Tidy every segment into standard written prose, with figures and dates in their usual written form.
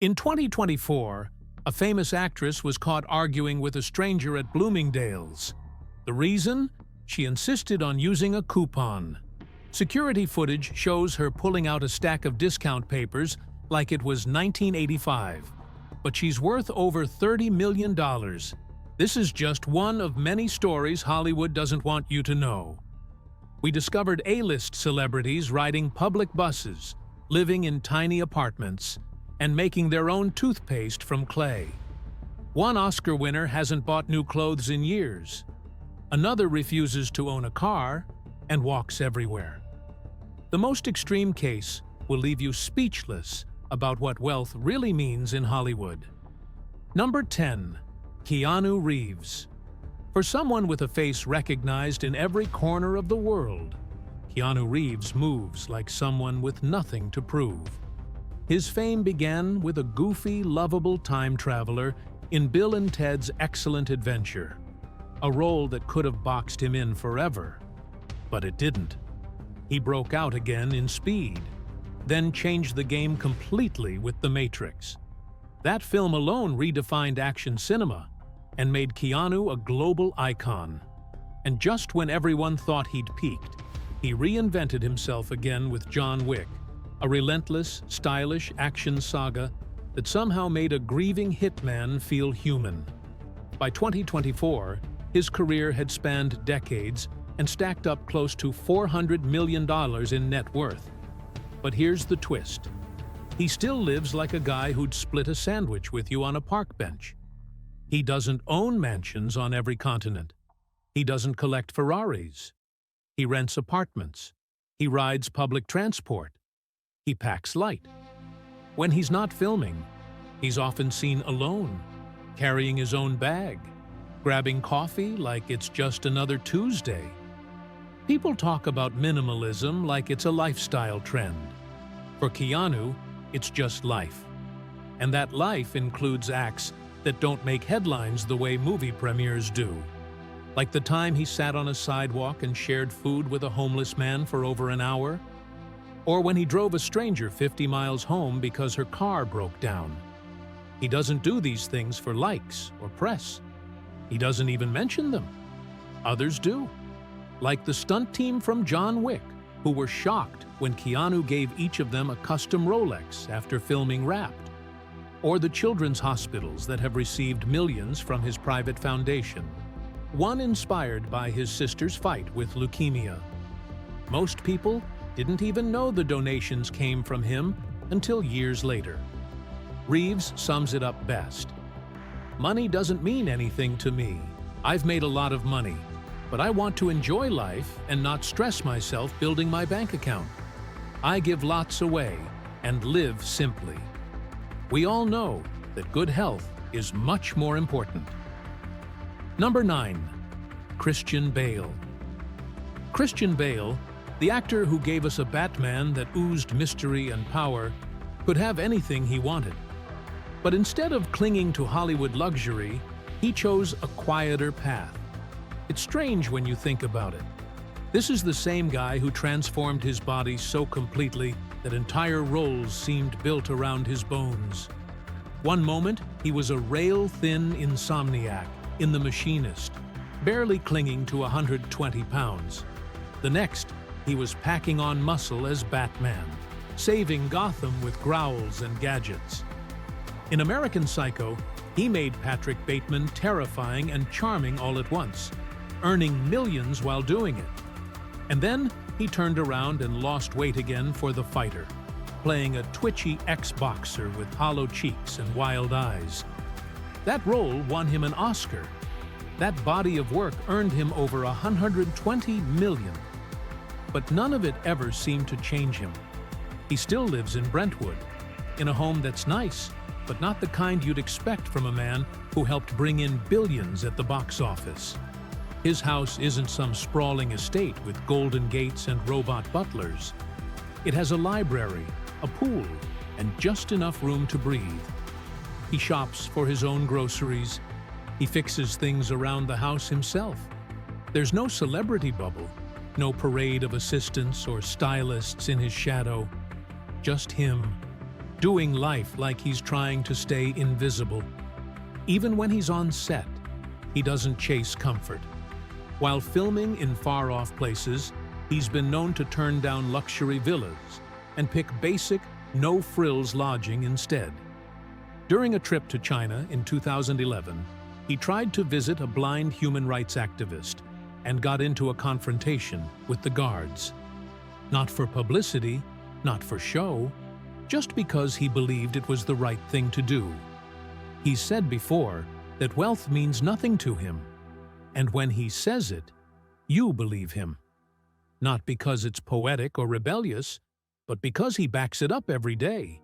In 2024, a famous actress was caught arguing with a stranger at Bloomingdale's. The reason? She insisted on using a coupon. Security footage shows her pulling out a stack of discount papers like it was 1985. But she's worth over $30 million. This is just one of many stories Hollywood doesn't want you to know. We discovered A-list celebrities riding public buses, living in tiny apartments, and making their own toothpaste from clay. One Oscar winner hasn't bought new clothes in years. Another refuses to own a car and walks everywhere. The most extreme case will leave you speechless about what wealth really means in Hollywood. Number 10. Keanu Reeves. For someone with a face recognized in every corner of the world, Keanu Reeves moves like someone with nothing to prove. His fame began with a goofy, lovable time traveler in Bill and Ted's Excellent Adventure, a role that could have boxed him in forever. But it didn't. He broke out again in Speed, then changed the game completely with The Matrix. That film alone redefined action cinema and made Keanu a global icon. And just when everyone thought he'd peaked, he reinvented himself again with John Wick, a relentless, stylish action saga that somehow made a grieving hitman feel human. By 2024, his career had spanned decades and stacked up close to $400 million in net worth. But here's the twist. He still lives like a guy who'd split a sandwich with you on a park bench. He doesn't own mansions on every continent. He doesn't collect Ferraris. He rents apartments. He rides public transport. He packs light. When he's not filming, he's often seen alone, carrying his own bag, grabbing coffee like it's just another Tuesday. People talk about minimalism like it's a lifestyle trend. For Keanu, it's just life. And that life includes acts that don't make headlines the way movie premieres do. Like the time he sat on a sidewalk and shared food with a homeless man for over an hour, or when he drove a stranger 50 miles home because her car broke down. He doesn't do these things for likes or press. He doesn't even mention them. Others do. Like the stunt team from John Wick, who were shocked when Keanu gave each of them a custom Rolex after filming Wrapped. Or the children's hospitals that have received millions from his private foundation, one inspired by his sister's fight with leukemia. Most people didn't even know the donations came from him until years later. Reeves sums it up best. Money doesn't mean anything to me. I've made a lot of money, but I want to enjoy life and not stress myself building my bank account. I give lots away and live simply. We all know that good health is much more important. Number 9. Christian Bale. Christian Bale, the actor who gave us a Batman that oozed mystery and power, could have anything he wanted. But instead of clinging to Hollywood luxury, he chose a quieter path. It's strange when you think about it. This is the same guy who transformed his body so completely that entire roles seemed built around his bones. One moment, he was a rail-thin insomniac in The Machinist, barely clinging to 120 pounds. The next, he was packing on muscle as Batman, saving Gotham with growls and gadgets. In American Psycho, he made Patrick Bateman terrifying and charming all at once, earning millions while doing it. And then he turned around and lost weight again for The Fighter, playing a twitchy ex-boxer with hollow cheeks and wild eyes. That role won him an Oscar. That body of work earned him over $120 million. But none of it ever seemed to change him. He still lives in Brentwood, in a home that's nice, but not the kind you'd expect from a man who helped bring in billions at the box office. His house isn't some sprawling estate with golden gates and robot butlers. It has a library, a pool, and just enough room to breathe. He shops for his own groceries. He fixes things around the house himself. There's no celebrity bubble, no parade of assistants or stylists in his shadow. Just him, doing life like he's trying to stay invisible. Even when he's on set, he doesn't chase comfort. While filming in far-off places, he's been known to turn down luxury villas and pick basic, no-frills lodging instead. During a trip to China in 2011, he tried to visit a blind human rights activist and got into a confrontation with the guards. Not for publicity, not for show, just because he believed it was the right thing to do. He said before that wealth means nothing to him, and when he says it, you believe him. Not because it's poetic or rebellious, but because he backs it up every day.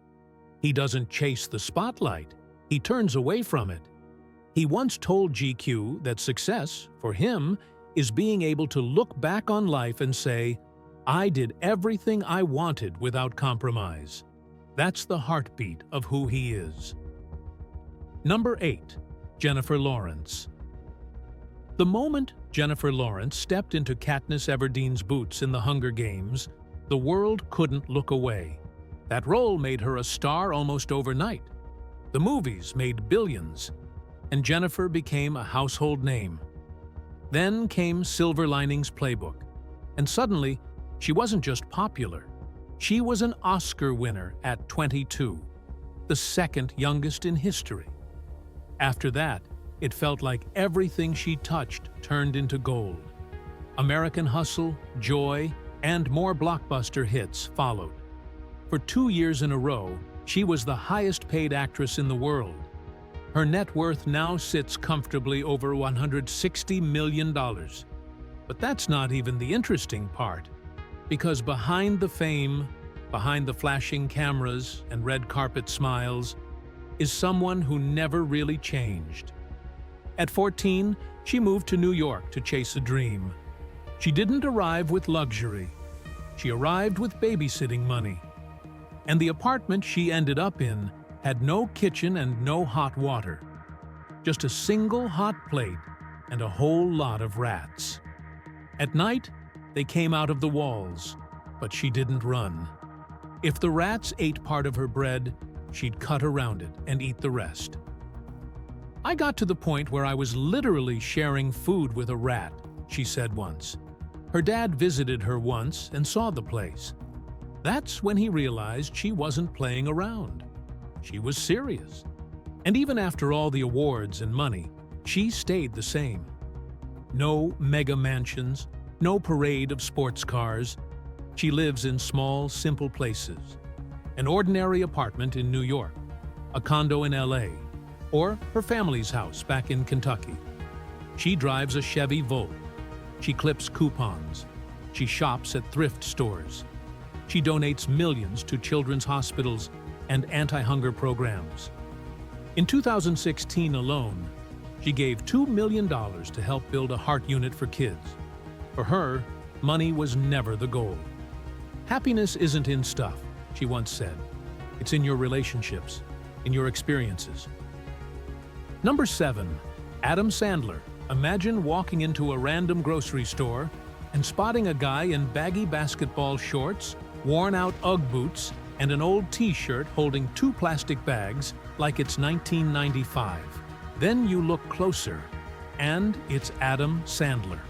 He doesn't chase the spotlight, he turns away from it. He once told GQ that success, for him, is being able to look back on life and say, "I did everything I wanted without compromise." That's the heartbeat of who he is. Number 8. Jennifer Lawrence. The moment Jennifer Lawrence stepped into Katniss Everdeen's boots in The Hunger Games, the world couldn't look away. That role made her a star almost overnight. The movies made billions, and Jennifer became a household name. Then came Silver Linings Playbook, and suddenly, she wasn't just popular. She was an Oscar winner at 22, the second youngest in history. After that, it felt like everything she touched turned into gold. American Hustle, Joy, and more blockbuster hits followed. For 2 years in a row, she was the highest-paid actress in the world. Her net worth now sits comfortably over $160 million. But that's not even the interesting part, because behind the fame, behind the flashing cameras and red carpet smiles, is someone who never really changed. At 14, she moved to New York to chase a dream. She didn't arrive with luxury. She arrived with babysitting money. And the apartment she ended up in had no kitchen and no hot water. Just a single hot plate and a whole lot of rats. At night, they came out of the walls, but she didn't run. If the rats ate part of her bread, she'd cut around it and eat the rest. "I got to the point where I was literally sharing food with a rat," she said once. Her dad visited her once and saw the place. That's when he realized she wasn't playing around. She was serious. And even after all the awards and money, she stayed the same. No mega mansions, no parade of sports cars. She lives in small, simple places. An ordinary apartment in New York, a condo in LA, or her family's house back in Kentucky. She drives a Chevy Volt. She clips coupons. She shops at thrift stores. She donates millions to children's hospitals and anti-hunger programs. In 2016 alone, she gave $2 million to help build a heart unit for kids. For her, money was never the goal. "Happiness isn't in stuff," she once said. "It's in your relationships, in your experiences." Number 7. Adam Sandler. Imagine walking into a random grocery store and spotting a guy in baggy basketball shorts, worn-out Ugg boots, and an old t-shirt holding 2 plastic bags like it's 1995. Then you look closer, and it's Adam Sandler.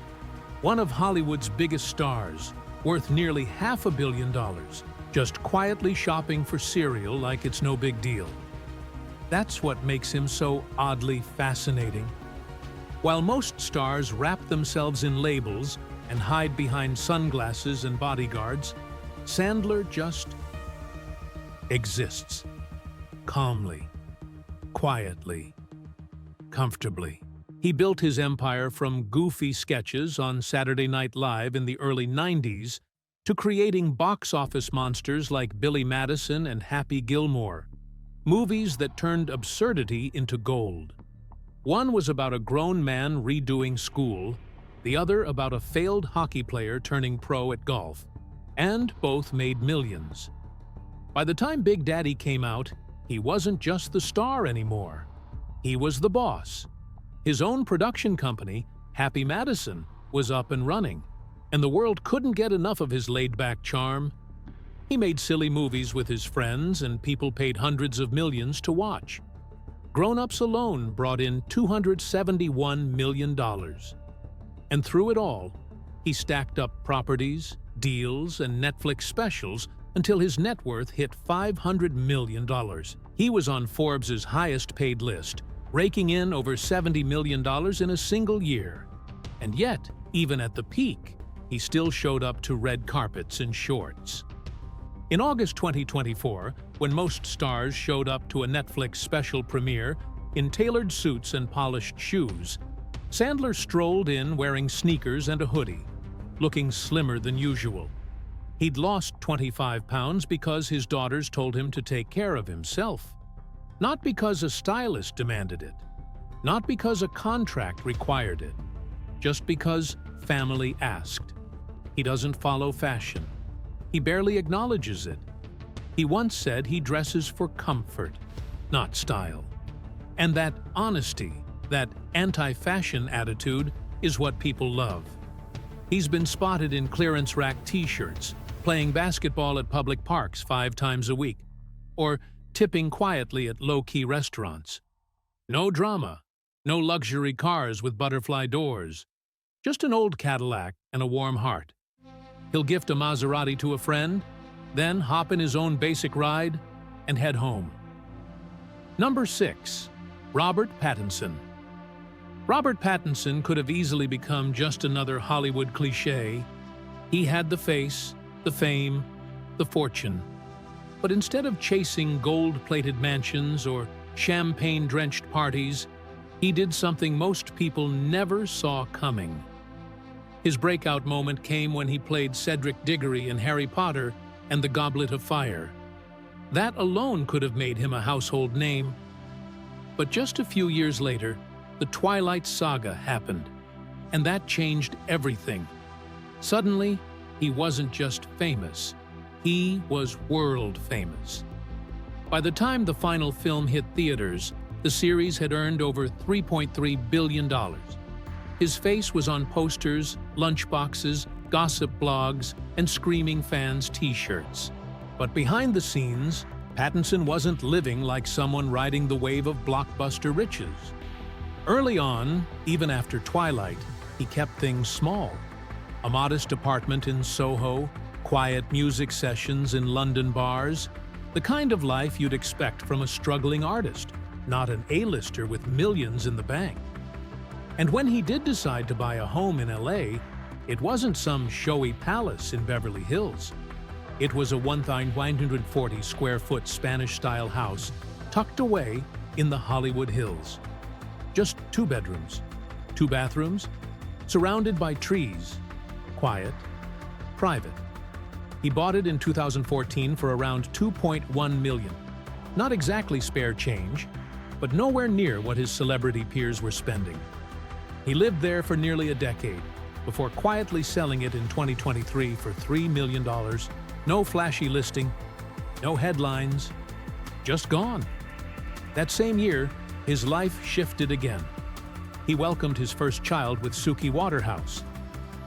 One of Hollywood's biggest stars, worth nearly $500 million, just quietly shopping for cereal like it's no big deal. That's what makes him so oddly fascinating. While most stars wrap themselves in labels and hide behind sunglasses and bodyguards, Sandler just exists. Calmly, quietly, comfortably. He built his empire from goofy sketches on Saturday Night Live in the early 90s to creating box office monsters like Billy Madison and Happy Gilmore, movies that turned absurdity into gold. One was about a grown man redoing school, the other about a failed hockey player turning pro at golf, and both made millions. By the time Big Daddy came out, he wasn't just the star anymore. He was the boss. His own production company, Happy Madison, was up and running, and the world couldn't get enough of his laid-back charm. He made silly movies with his friends, and people paid hundreds of millions to watch. Grown-ups alone brought in $271 million. And through it all, he stacked up properties, deals, and Netflix specials until his net worth hit $500 million. He was on Forbes' highest-paid list, raking in over $70 million in a single year. And yet, even at the peak, he still showed up to red carpets in shorts. In August 2024, when most stars showed up to a Netflix special premiere in tailored suits and polished shoes, Sandler strolled in wearing sneakers and a hoodie, looking slimmer than usual. He'd lost 25 pounds because his daughters told him to take care of himself. Not because a stylist demanded it. Not because a contract required it. Just because family asked. He doesn't follow fashion. He barely acknowledges it. He once said he dresses for comfort, not style. And that honesty, that anti-fashion attitude, is what people love. He's been spotted in clearance rack t-shirts, playing basketball at public parks 5 times a week, or tipping quietly at low-key restaurants. No drama, no luxury cars with butterfly doors, just an old Cadillac and a warm heart. He'll gift a Maserati to a friend, then hop in his own basic ride and head home. Number 6. Robert Pattinson. Robert Pattinson could have easily become just another Hollywood cliché. He had the face, the fame, the fortune. But instead of chasing gold-plated mansions or champagne-drenched parties, he did something most people never saw coming. His breakout moment came when he played Cedric Diggory in Harry Potter and the Goblet of Fire. That alone could have made him a household name. But just a few years later, the Twilight Saga happened, and that changed everything. Suddenly, he wasn't just famous, he was world famous. By the time the final film hit theaters, the series had earned over $3.3 billion. His face was on posters, lunchboxes, gossip blogs, and screaming fans' t-shirts. But behind the scenes, Pattinson wasn't living like someone riding the wave of blockbuster riches. Early on, even after Twilight, he kept things small. A modest apartment in Soho, quiet music sessions in London bars, the kind of life you'd expect from a struggling artist, not an A-lister with millions in the bank. And when he did decide to buy a home in LA, it wasn't some showy palace in Beverly Hills. It was a 1,940 square foot Spanish-style house tucked away in the Hollywood Hills. Just 2 bedrooms, 2 bathrooms, surrounded by trees, quiet, private. He bought it in 2014 for around $2.1 million. Not exactly spare change, but nowhere near what his celebrity peers were spending. He lived there for nearly a decade, before quietly selling it in 2023 for $3 million. No flashy listing, no headlines, just gone. That same year, his life shifted again. He welcomed his first child with Suki Waterhouse.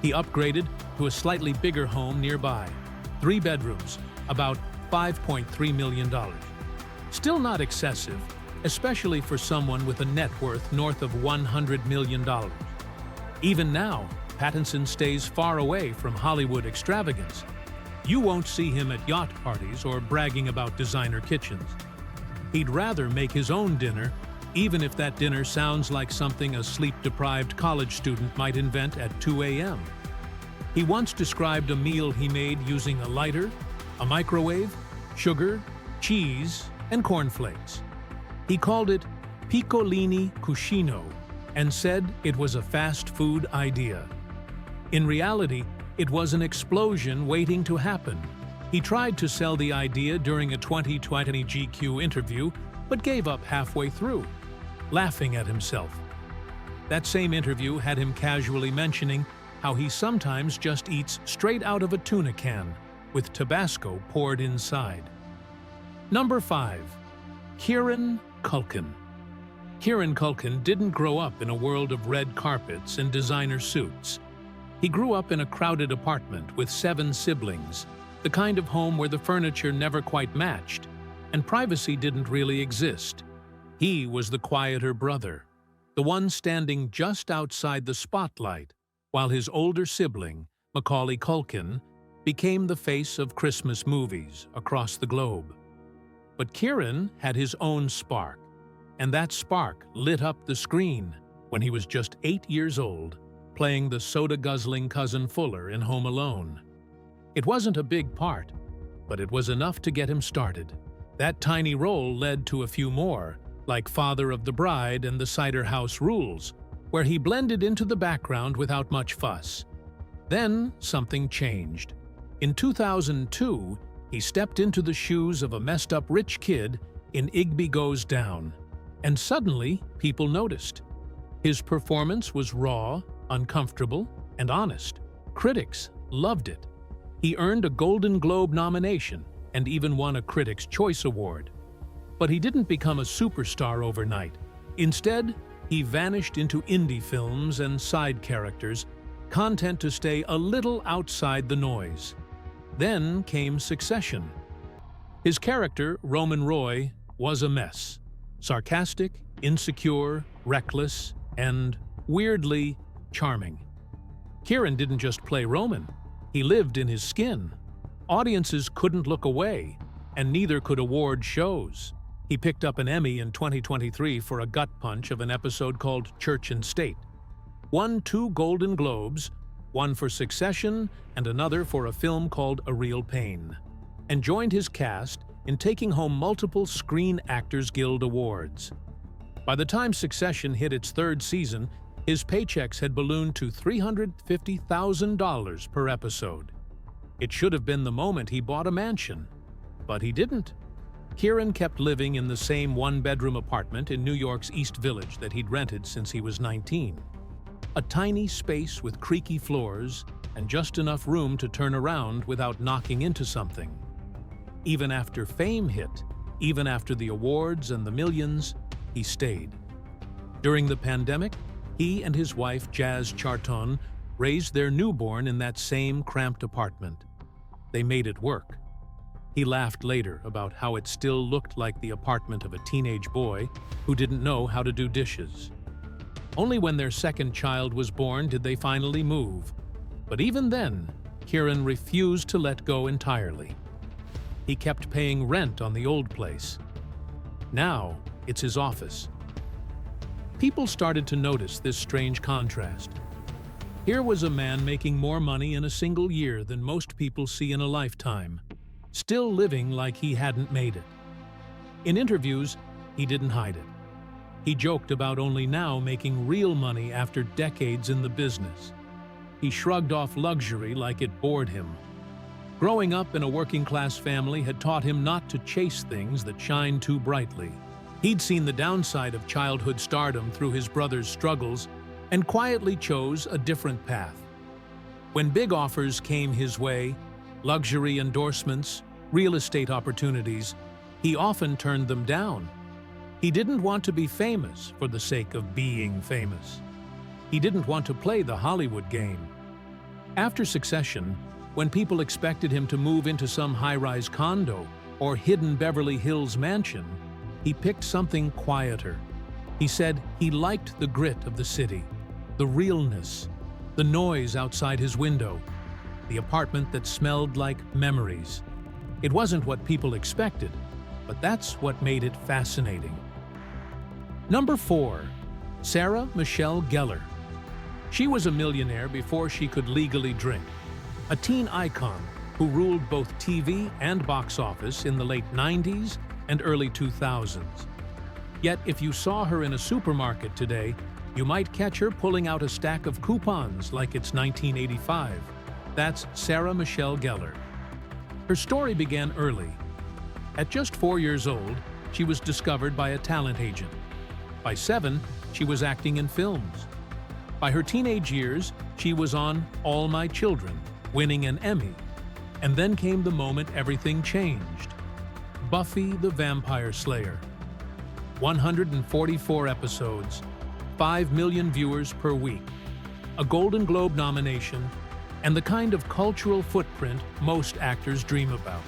He upgraded to a slightly bigger home nearby, 3 bedrooms, about $5.3 million. Still not excessive, especially for someone with a net worth north of $100 million. Even now, Pattinson stays far away from Hollywood extravagance. You won't see him at yacht parties or bragging about designer kitchens. He'd rather make his own dinner, even if that dinner sounds like something a sleep-deprived college student might invent at 2 a.m. He once described a meal he made using a lighter, a microwave, sugar, cheese, and cornflakes. He called it piccolini cuscino and said it was a fast food idea. In reality, it was an explosion waiting to happen. He tried to sell the idea during a 2020 GQ interview, but gave up halfway through, laughing at himself. That same interview had him casually mentioning how he sometimes just eats straight out of a tuna can, with Tabasco poured inside. Number 5. Kieran Culkin. Kieran Culkin didn't grow up in a world of red carpets and designer suits. He grew up in a crowded apartment with 7 siblings, the kind of home where the furniture never quite matched, and privacy didn't really exist. He was the quieter brother, the one standing just outside the spotlight, while his older sibling, Macaulay Culkin, became the face of Christmas movies across the globe. But Kieran had his own spark, and that spark lit up the screen when he was just 8 years old, playing the soda-guzzling cousin Fuller in Home Alone. It wasn't a big part, but it was enough to get him started. That tiny role led to a few more, like Father of the Bride and The Cider House Rules, where he blended into the background without much fuss. Then something changed. In 2002, he stepped into the shoes of a messed-up rich kid in Igby Goes Down, and suddenly people noticed. His performance was raw, uncomfortable, and honest. Critics loved it. He earned a Golden Globe nomination and even won a Critics' Choice Award. But he didn't become a superstar overnight. Instead, he vanished into indie films and side characters, content to stay a little outside the noise. Then came Succession. His character, Roman Roy, was a mess. Sarcastic, insecure, reckless, and, weirdly, charming. Kieran didn't just play Roman. He lived in his skin. Audiences couldn't look away, and neither could award shows. He picked up an Emmy in 2023 for a gut punch of an episode called Church and State. Won 2 Golden Globes, one for Succession and another for a film called A Real Pain, and joined his cast in taking home multiple Screen Actors Guild Awards. By the time Succession hit its 3rd season, his paychecks had ballooned to $350,000 per episode. It should have been the moment he bought a mansion, but he didn't. Kieran kept living in the same one-bedroom apartment in New York's East Village that he'd rented since he was 19. A tiny space with creaky floors and just enough room to turn around without knocking into something. Even after fame hit, even after the awards and the millions, he stayed. During the pandemic, he and his wife, Jazz Charton, raised their newborn in that same cramped apartment. They made it work. He laughed later about how it still looked like the apartment of a teenage boy who didn't know how to do dishes. Only when their second child was born did they finally move. But even then, Kieran refused to let go entirely. He kept paying rent on the old place. Now, it's his office. People started to notice this strange contrast. Here was a man making more money in a single year than most people see in a lifetime, still living like he hadn't made it. In interviews, he didn't hide it. He joked about only now making real money after decades in the business. He shrugged off luxury like it bored him. Growing up in a working-class family had taught him not to chase things that shine too brightly. He'd seen the downside of childhood stardom through his brother's struggles and quietly chose a different path. When big offers came his way, luxury endorsements, real estate opportunities, he often turned them down. He didn't want to be famous for the sake of being famous. He didn't want to play the Hollywood game. After Succession, when people expected him to move into some high-rise condo or hidden Beverly Hills mansion, he picked something quieter. He said he liked the grit of the city, the realness, the noise outside his window, the apartment that smelled like memories. It wasn't what people expected, but that's what made it fascinating. Number 4. Sarah Michelle Gellar. She was a millionaire before she could legally drink, a teen icon who ruled both TV and box office in the late 90s and early 2000s. Yet if you saw her in a supermarket today, you might catch her pulling out a stack of coupons like it's 1985. That's Sarah Michelle Gellar. Her story began early. At just 4 years old, she was discovered by a talent agent. By 7, she was acting in films. By her teenage years, she was on All My Children, winning an Emmy. And then came the moment everything changed. Buffy the Vampire Slayer. 144 episodes, 5 million viewers per week, a Golden Globe nomination, and the kind of cultural footprint most actors dream about.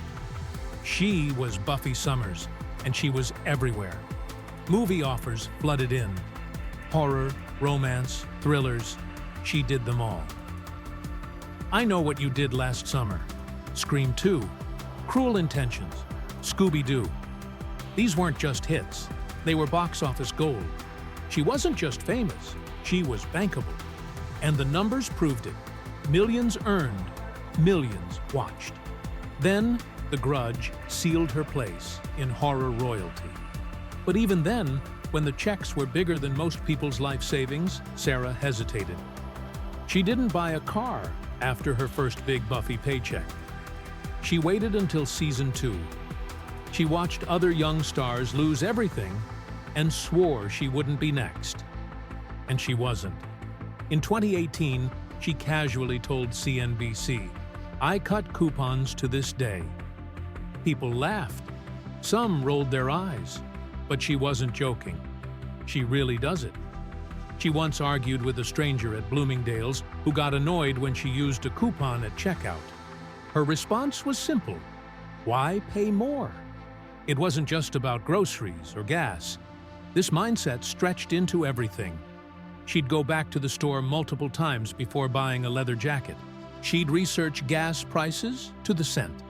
She was Buffy Summers, and she was everywhere. Movie offers flooded in. Horror, romance, thrillers, she did them all. I Know What You Did Last Summer, Scream 2, Cruel Intentions, Scooby-Doo. These weren't just hits, they were box office gold. She wasn't just famous, she was bankable. And the numbers proved it. Millions earned, millions watched. Then, The Grudge sealed her place in horror royalty. But even then, when the checks were bigger than most people's life savings, Sarah hesitated. She didn't buy a car after her first big Buffy paycheck. She waited until season 2. She watched other young stars lose everything and swore she wouldn't be next. And she wasn't. In 2018, she casually told CNBC, "I cut coupons to this day." People laughed. Some rolled their eyes. But she wasn't joking. She really does it. She once argued with a stranger at Bloomingdale's who got annoyed when she used a coupon at checkout. Her response was simple: why pay more? It wasn't just about groceries or gas. This mindset stretched into everything. She'd go back to the store multiple times before buying a leather jacket. She'd research gas prices to the cent.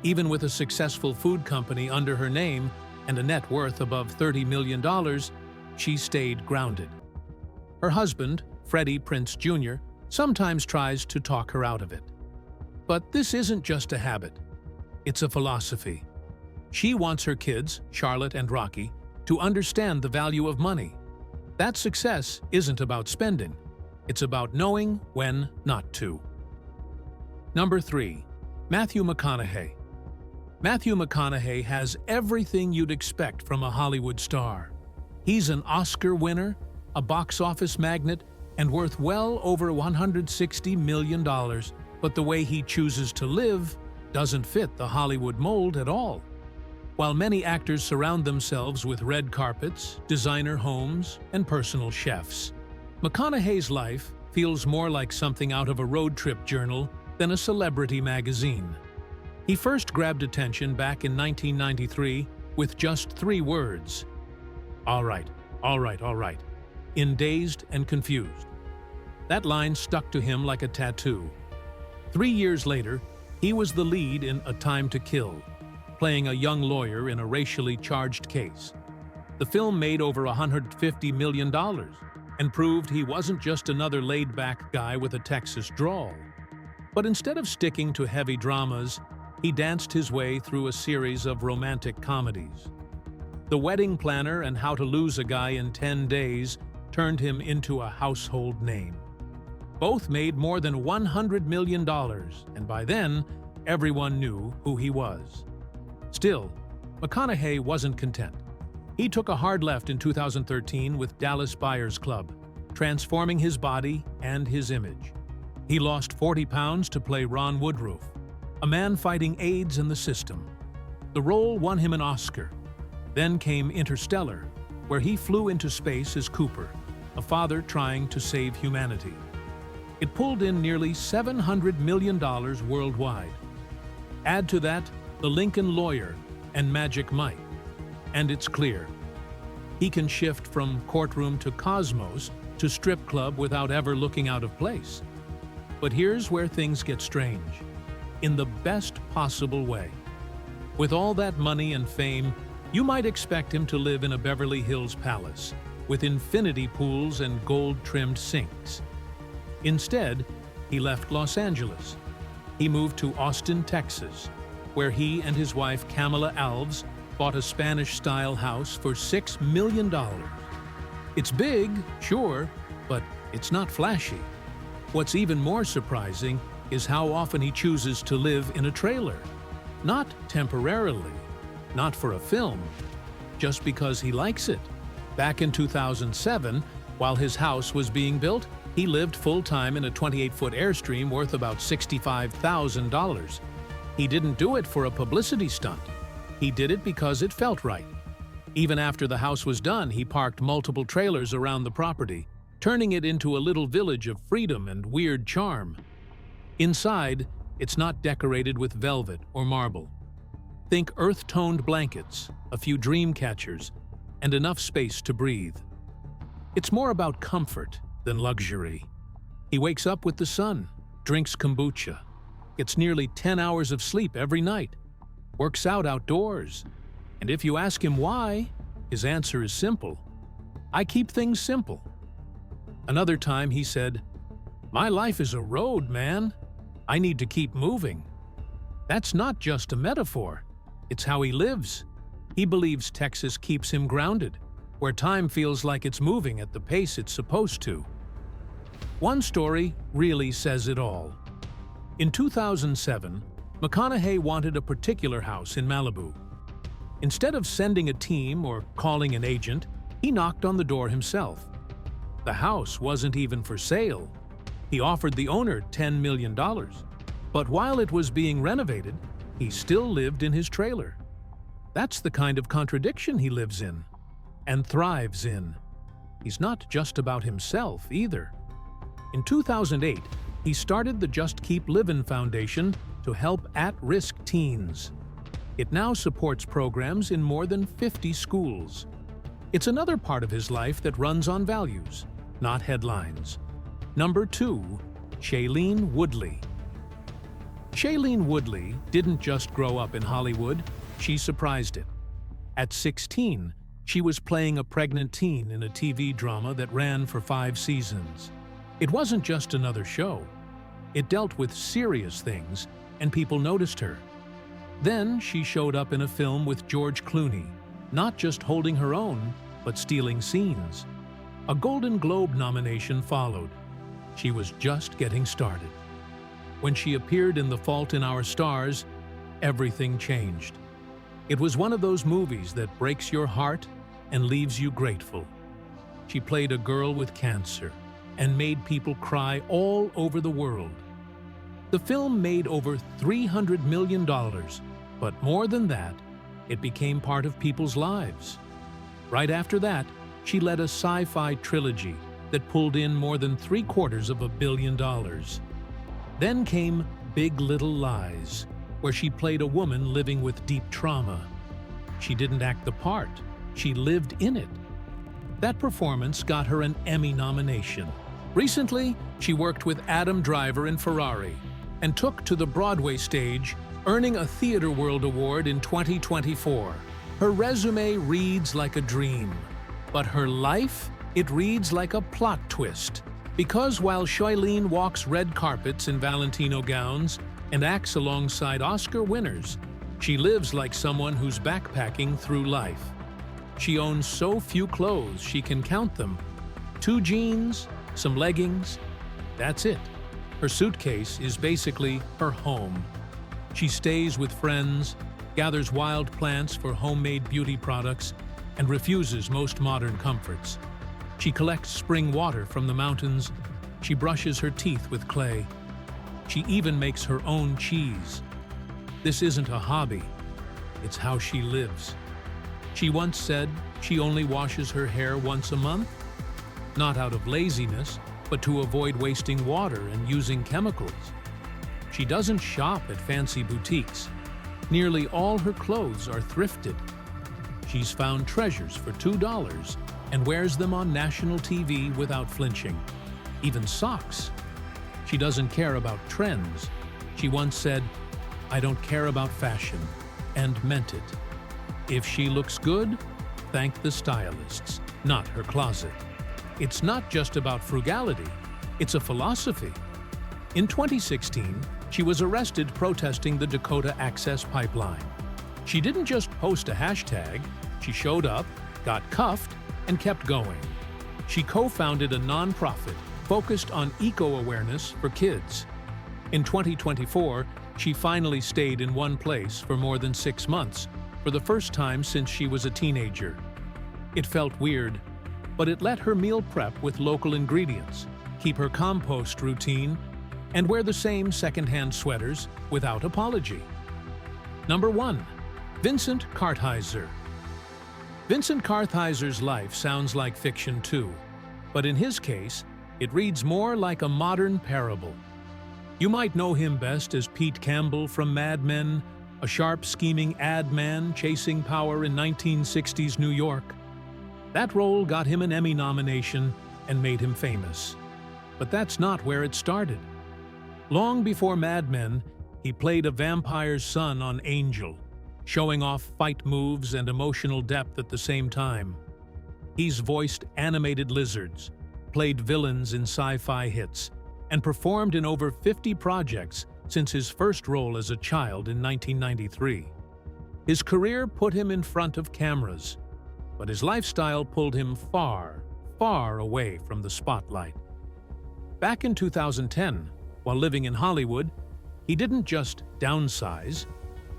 Even with a successful food company under her name and a net worth above $30 million, she stayed grounded. Her husband, Freddie Prinze Jr., sometimes tries to talk her out of it. But this isn't just a habit. It's a philosophy. She wants her kids, Charlotte and Rocky, to understand the value of money. That success isn't about spending. It's about knowing when not to. Number 3. Matthew McConaughey. Matthew McConaughey has everything you'd expect from a Hollywood star. He's an Oscar winner, a box office magnate, and worth well over $160 million, but the way he chooses to live doesn't fit the Hollywood mold at all. While many actors surround themselves with red carpets, designer homes, and personal chefs, McConaughey's life feels more like something out of a road trip journal than a celebrity magazine. He first grabbed attention back in 1993 with just 3 words: "All right, all right, all right," in Dazed and Confused. That line stuck to him like a tattoo. 3 years later, he was the lead in A Time to Kill, playing a young lawyer in a racially charged case. The film made over $150 million and proved he wasn't just another laid-back guy with a Texas drawl. But instead of sticking to heavy dramas, he danced his way through a series of romantic comedies. The Wedding Planner and How to Lose a Guy in 10 Days turned him into a household name. Both made more than $100 million, and by then, everyone knew who he was. Still, McConaughey wasn't content. He took a hard left in 2013 with Dallas Buyers Club, transforming his body and his image. He lost 40 pounds to play Ron Woodroof, a man fighting AIDS in the system. The role won him an Oscar. Then came Interstellar, where he flew into space as Cooper, a father trying to save humanity. It pulled in nearly $700 million worldwide. Add to that The Lincoln Lawyer and Magic Mike, and it's clear. He can shift from courtroom to cosmos to strip club without ever looking out of place. But here's where things get strange. In the best possible way. With all that money and fame, you might expect him to live in a Beverly Hills palace, with infinity pools and gold-trimmed sinks. Instead, he left Los Angeles. He moved to Austin, Texas, where he and his wife Kamala Alves bought a Spanish-style house for $6 million. It's big, sure, but it's not flashy. What's even more surprising is how often he chooses to live in a trailer. Not temporarily, not for a film, just because he likes it. Back in 2007, while his house was being built, he lived full-time in a 28-foot Airstream worth about $65,000. He didn't do it for a publicity stunt. He did it because it felt right. Even after the house was done, he parked multiple trailers around the property, turning it into a little village of freedom and weird charm. Inside, it's not decorated with velvet or marble. Think earth-toned blankets, a few dream catchers, and enough space to breathe. It's more about comfort than luxury. He wakes up with the sun, drinks kombucha, gets nearly 10 hours of sleep every night, works out outdoors, and if you ask him why, his answer is simple. I keep things simple. Another time he said, "My life is a road, man. I need to keep moving." That's not just a metaphor. It's how he lives. He believes Texas keeps him grounded, where time feels like it's moving at the pace it's supposed to. One story really says it all. In 2007, McConaughey wanted a particular house in Malibu. Instead of sending a team or calling an agent, he knocked on the door himself. The house wasn't even for sale. He offered the owner $10 million. But while it was being renovated, he still lived in his trailer. That's the kind of contradiction he lives in and thrives in. He's not just about himself either. In 2008, he started the Just Keep Livin' Foundation to help at-risk teens. It now supports programs in more than 50 schools. It's another part of his life that runs on values, not headlines. Number 2, Shailene Woodley. Shailene Woodley didn't just grow up in Hollywood, she surprised it. At 16, she was playing a pregnant teen in a TV drama that ran for 5 seasons. It wasn't just another show. It dealt with serious things, and people noticed her. Then she showed up in a film with George Clooney, not just holding her own, but stealing scenes. A Golden Globe nomination followed. She was just getting started. When she appeared in The Fault in Our Stars, everything changed. It was one of those movies that breaks your heart and leaves you grateful. She played a girl with cancer and made people cry all over the world. The film made over $300 million, but more than that, it became part of people's lives. Right after that, she led a sci-fi trilogy that pulled in more than $750 million. Then came Big Little Lies, where she played a woman living with deep trauma. She didn't act the part, she lived in it. That performance got her an Emmy nomination. Recently, she worked with Adam Driver in Ferrari and took to the Broadway stage, earning a Theatre World Award in 2024. Her resume reads like a dream, but her life, it reads like a plot twist. Because while Shailene walks red carpets in Valentino gowns and acts alongside Oscar winners, she lives like someone who's backpacking through life. She owns so few clothes she can count them. 2 jeans, some leggings, that's it. Her suitcase is basically her home. She stays with friends, gathers wild plants for homemade beauty products, and refuses most modern comforts. She collects spring water from the mountains. She brushes her teeth with clay. She even makes her own cheese. This isn't a hobby. It's how she lives. She once said she only washes her hair once a month, not out of laziness, but to avoid wasting water and using chemicals. She doesn't shop at fancy boutiques. Nearly all her clothes are thrifted. She's found treasures for $2 and wears them on national TV without flinching. Even socks. She doesn't care about trends. She once said, "I don't care about fashion," and meant it. If she looks good, thank the stylists, not her closet. It's not just about frugality, it's a philosophy. In 2016, she was arrested protesting the Dakota Access Pipeline. She didn't just post a hashtag, she showed up, got cuffed, and kept going. She co-founded a nonprofit focused on eco-awareness for kids. In 2024, she finally stayed in one place for more than 6 months, for the first time since she was a teenager. It felt weird, but it let her meal prep with local ingredients, keep her compost routine, and wear the same secondhand sweaters without apology. Number 1. Vincent Kartheiser. Vincent Kartheiser's life sounds like fiction too, but in his case, it reads more like a modern parable. You might know him best as Pete Campbell from Mad Men, a sharp, scheming ad man chasing power in 1960s New York. That role got him an Emmy nomination and made him famous. But that's not where it started. Long before Mad Men, he played a vampire's son on Angel, showing off fight moves and emotional depth at the same time. He's voiced animated lizards, played villains in sci-fi hits, and performed in over 50 projects since his first role as a child in 1993. His career put him in front of cameras, but his lifestyle pulled him far, far away from the spotlight. Back in 2010, while living in Hollywood, he didn't just downsize,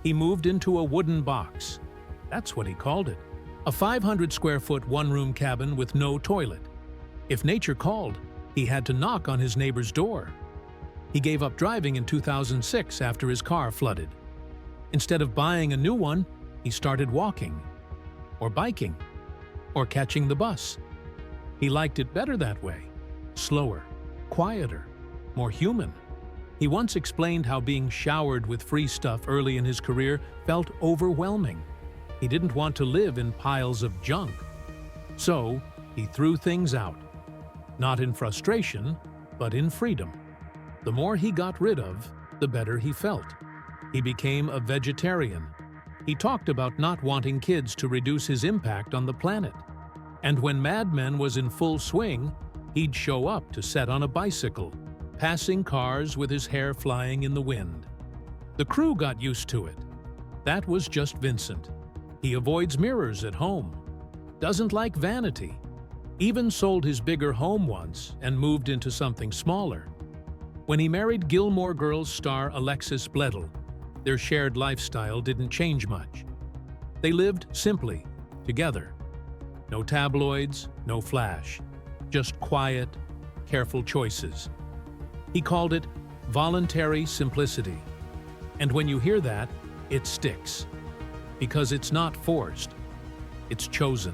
he moved into a wooden box. That's what he called it. A 500-square-foot one-room cabin with no toilet. If nature called, he had to knock on his neighbor's door. He gave up driving in 2006 after his car flooded. Instead of buying a new one, he started walking, or biking, or catching the bus. He liked it better that way, slower, quieter, more human. He once explained how being showered with free stuff early in his career felt overwhelming. He didn't want to live in piles of junk. So, he threw things out. Not in frustration, but in freedom. The more he got rid of, the better he felt. He became a vegetarian. He talked about not wanting kids to reduce his impact on the planet. And when Mad Men was in full swing, he'd show up to set on a bicycle, passing cars with his hair flying in the wind. The crew got used to it. That was just Vincent. He avoids mirrors at home, doesn't like vanity, even sold his bigger home once and moved into something smaller. When he married Gilmore Girls star Alexis Bledel, their shared lifestyle didn't change much. They lived simply, together. No tabloids, no flash, just quiet, careful choices. He called it voluntary simplicity. And when you hear that, it sticks. Because it's not forced, it's chosen.